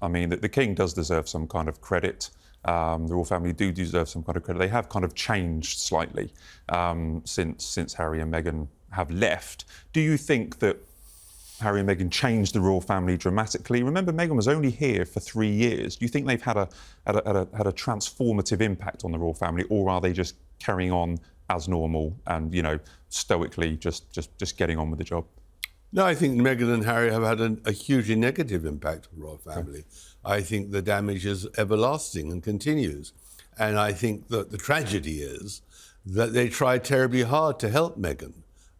I mean, the King does deserve some kind of credit. The royal family do deserve some kind of credit. They have kind of changed slightly since Harry and Meghan have left. Do you think that Harry and Meghan changed the royal family dramatically? Remember, Meghan was only here for 3 years. Do you think they've had a transformative impact on the royal family, or are they just carrying on as normal and, you know, stoically just getting on with the job? No, I think Meghan and Harry have had a hugely negative impact on the royal family. I think the damage is everlasting and continues. And I think that the tragedy is that they tried terribly hard to help Meghan.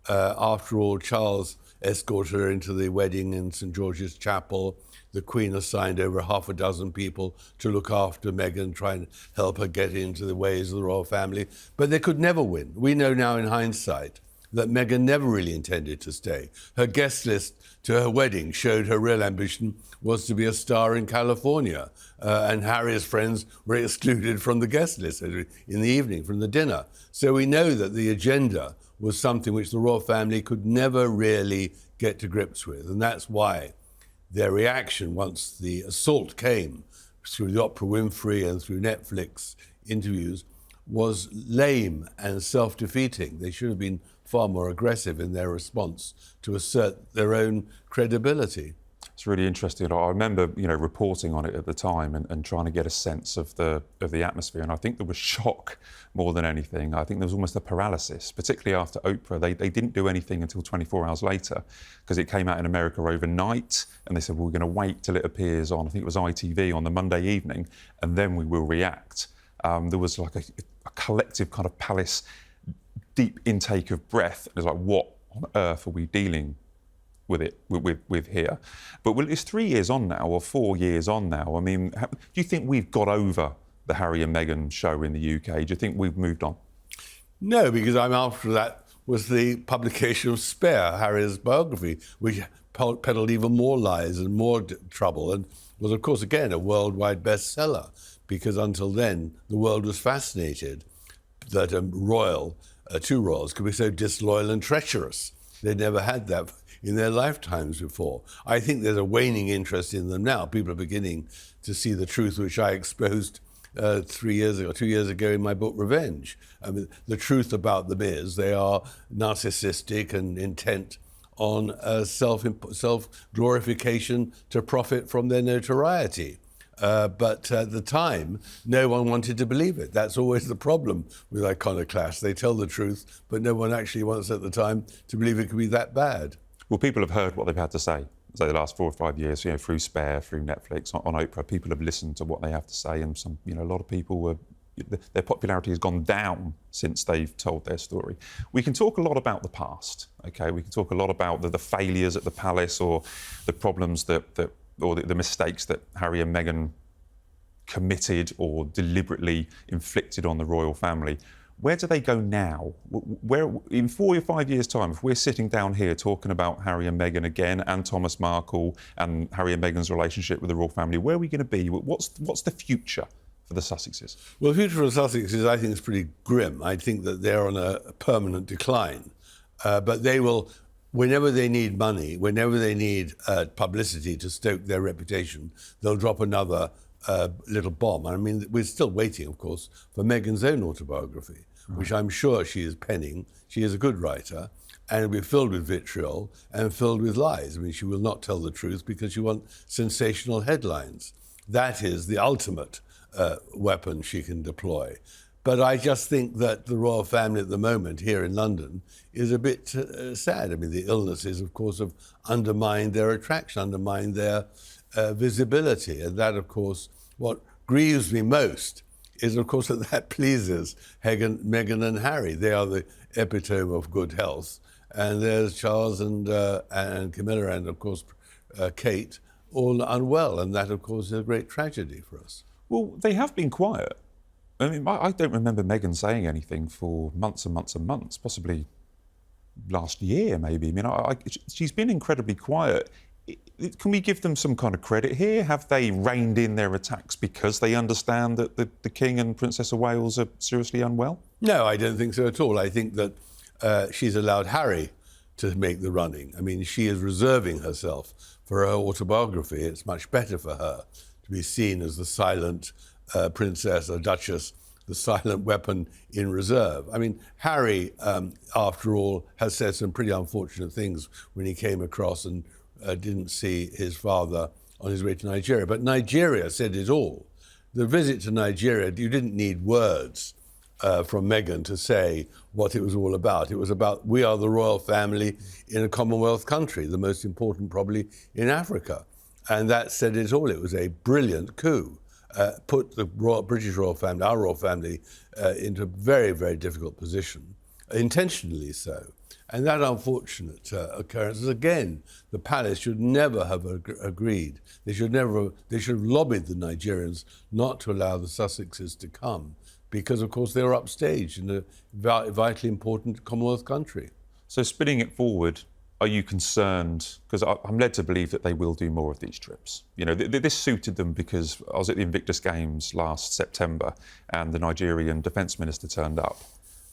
After all, Charles escorted her into the wedding in St George's Chapel. The Queen assigned over half a dozen people to look after Meghan, try and help her get into the ways of the royal family. But they could never win. We know now in hindsight that Meghan never really intended to stay. Her guest list to her wedding showed her real ambition was to be a star in California. And Harry's friends were excluded from the guest list in the evening, from the dinner. So we know that the agenda was something which the royal family could never really get to grips with. And that's why their reaction once the assault came through the Oprah Winfrey and through Netflix interviews was lame and self-defeating. They should have been far more aggressive in their response to assert their own credibility. It's really interesting. I remember, you know, reporting on it at the time and trying to get a sense of the atmosphere. And I think there was shock more than anything. I think there was almost a paralysis, particularly after Oprah. They didn't do anything until 24 hours later because it came out in America overnight. And they said, well, we're going to wait till it appears on, I think it was ITV on the Monday evening, and then we will react. There was like a collective kind of palace deep intake of breath. It was like, what on earth are we dealing with here? But well, it's 3 years on now, or 4 years on now. I mean, do you think we've got over the Harry and Meghan show in the UK? Do you think we've moved on? No, because after that was the publication of Spare, Harry's biography, which peddled even more lies and more trouble, and was, of course, again, a worldwide bestseller, because until then, the world was fascinated that two royals could be so disloyal and treacherous. They'd never had that in their lifetimes before. I think there's a waning interest in them now. People are beginning to see the truth, which I exposed 2 years ago in my book, Revenge. I mean, the truth about them is they are narcissistic and intent on self-glorification to profit from their notoriety. But at the time, no one wanted to believe it. That's always the problem with iconoclasts. They tell the truth, but no one actually wants at the time to believe it could be that bad. Well, people have heard what they've had to say the last 4 or 5 years, you know, through Spare, through Netflix, on Oprah. People have listened to what they have to say, and some, you know, a lot of people their popularity has gone down since they've told their story. We can talk a lot about the past, okay? We can talk a lot about the failures at the palace, or the problems or the mistakes that Harry and Meghan committed or deliberately inflicted on the royal family. Where do they go now? Where, in 4 or 5 years' time, if we're sitting down here talking about Harry and Meghan again, and Thomas Markle, and Harry and Meghan's relationship with the royal family, where are we going to be? What's the future for the Sussexes? Well, the future for the Sussexes, I think, is pretty grim. I think that they're on a permanent decline. But they will, whenever they need money, whenever they need publicity to stoke their reputation, they'll drop another little bomb. I mean, we're still waiting, of course, for Meghan's own autobiography, which I'm sure she is penning. She is a good writer, and it'll be filled with vitriol and filled with lies. I mean, she will not tell the truth because she wants sensational headlines. That is the ultimate weapon she can deploy. But I just think that the royal family at the moment here in London is a bit sad. I mean, the illnesses, of course, have undermined their attraction, undermined their visibility. And that, of course, what grieves me most is, of course, that pleases Meghan and Harry. They are the epitome of good health. And there's Charles and Camilla and, of course, Kate, all unwell. And that, of course, is a great tragedy for us. Well, they have been quiet. I mean, I don't remember Meghan saying anything for months and months and months, possibly last year, maybe. I mean, she's been incredibly quiet. Can we give them some kind of credit here? Have they reined in their attacks because they understand that the King and Princess of Wales are seriously unwell? No, I don't think so at all. I think that she's allowed Harry to make the running. I mean, she is reserving herself for her autobiography. It's much better for her to be seen as the silent princess or duchess, the silent weapon in reserve. I mean, Harry, after all, has said some pretty unfortunate things when he came across and didn't see his father on his way to Nigeria. But Nigeria said it all. The visit to Nigeria, you didn't need words from Meghan to say what it was all about. It was about, we are the royal family in a Commonwealth country, the most important probably in Africa. And that said it all. It was a brilliant coup. Put the British royal family, our royal family, into a very, very difficult position, intentionally so. And that unfortunate occurrence is, again, the palace should never have agreed. They should have lobbied the Nigerians not to allow the Sussexes to come, because, of course, they were upstaged in a vitally important Commonwealth country. So spinning it forward, are you concerned? Because I'm led to believe that they will do more of these trips. You know, this suited them because I was at the Invictus Games last September and the Nigerian Defence Minister turned up.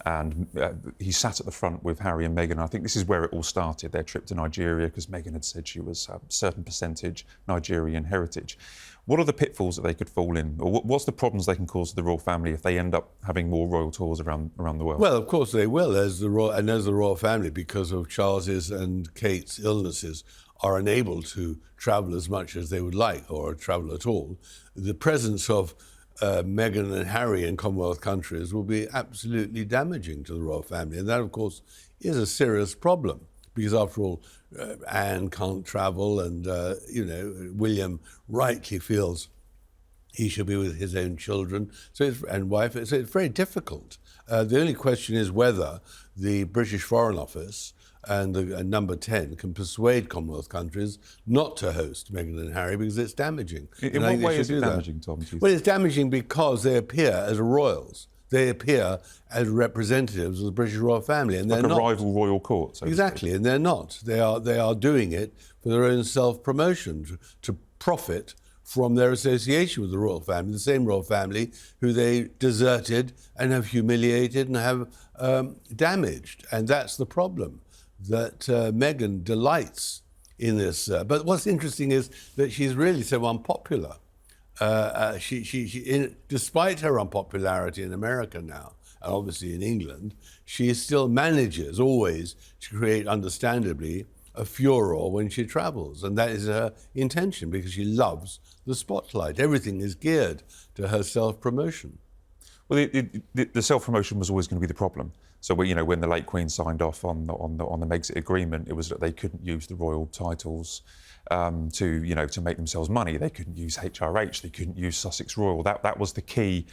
And he sat at the front with Harry and Meghan. I think this is where it all started, their trip to Nigeria, because Meghan had said she was a certain percentage Nigerian heritage. What are the pitfalls that they could fall in? Or what's the problems they can cause to the royal family if they end up having more royal tours around the world? Well, of course they will, as the royal family, because of Charles's and Kate's illnesses, are unable to travel as much as they would like, or travel at all. The presence of Meghan and Harry in Commonwealth countries will be absolutely damaging to the royal family. And that, of course, is a serious problem because, after all, Anne can't travel and, William rightly feels he should be with his own children and wife. So it's very difficult. The only question is whether the British Foreign Office and number 10 can persuade Commonwealth countries not to host Meghan and Harry because it's damaging. In what way is it damaging, Tom? Well, it's damaging because they appear as royals. They appear as representatives of the British royal family, and they're like a not. rival royal court. So Exactly, and they're not. They are doing it for their own self-promotion, to profit from their association with the royal family, the same royal family who they deserted and have humiliated and have damaged. And that's the problem, that Meghan delights in this. But what's interesting is that she's really so unpopular. Despite her unpopularity in America now, and obviously in England, she still manages always to create, understandably, a furor when she travels. And that is her intention, because she loves the spotlight. Everything is geared to her self-promotion. Well, the self-promotion was always going to be the problem. So, when the late Queen signed off on the Megxit agreement, it was that they couldn't use the royal titles to make themselves money. They couldn't use HRH. They couldn't use Sussex Royal. That was the key,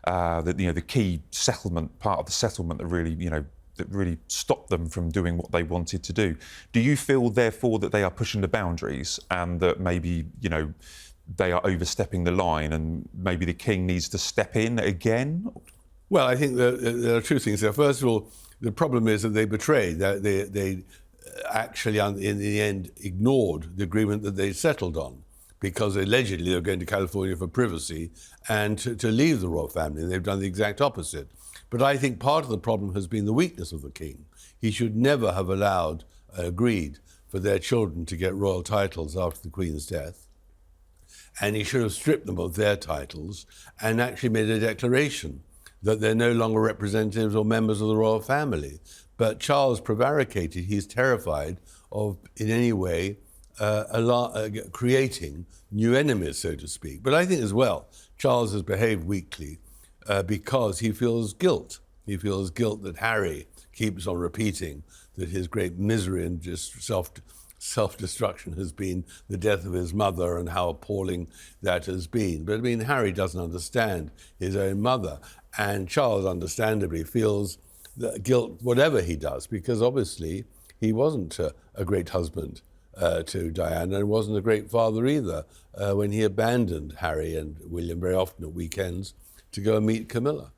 the key settlement, part of the settlement that really stopped them from doing what they wanted to do. Do you feel, therefore, that they are pushing the boundaries and that maybe they are overstepping the line and maybe the King needs to step in again? Well, I think there are two things there. First of all, the problem is that they betrayed. They actually, in the end, ignored the agreement that they settled on, because allegedly they were going to California for privacy and to leave the royal family. And they've done the exact opposite. But I think part of the problem has been the weakness of the King. He should never have agreed for their children to get royal titles after the Queen's death. And he should have stripped them of their titles and actually made a declaration that they're no longer representatives or members of the royal family. But Charles prevaricated. He's terrified of, in any way, creating new enemies, so to speak. But I think as well, Charles has behaved weakly because he feels guilt. He feels guilt that Harry keeps on repeating that his great misery and just self-destruction has been the death of his mother and how appalling that has been. But Harry doesn't understand his own mother, and Charles understandably feels the guilt whatever he does, because obviously he wasn't a great husband to Diana, and wasn't a great father either when he abandoned Harry and William very often at weekends to go and meet Camilla.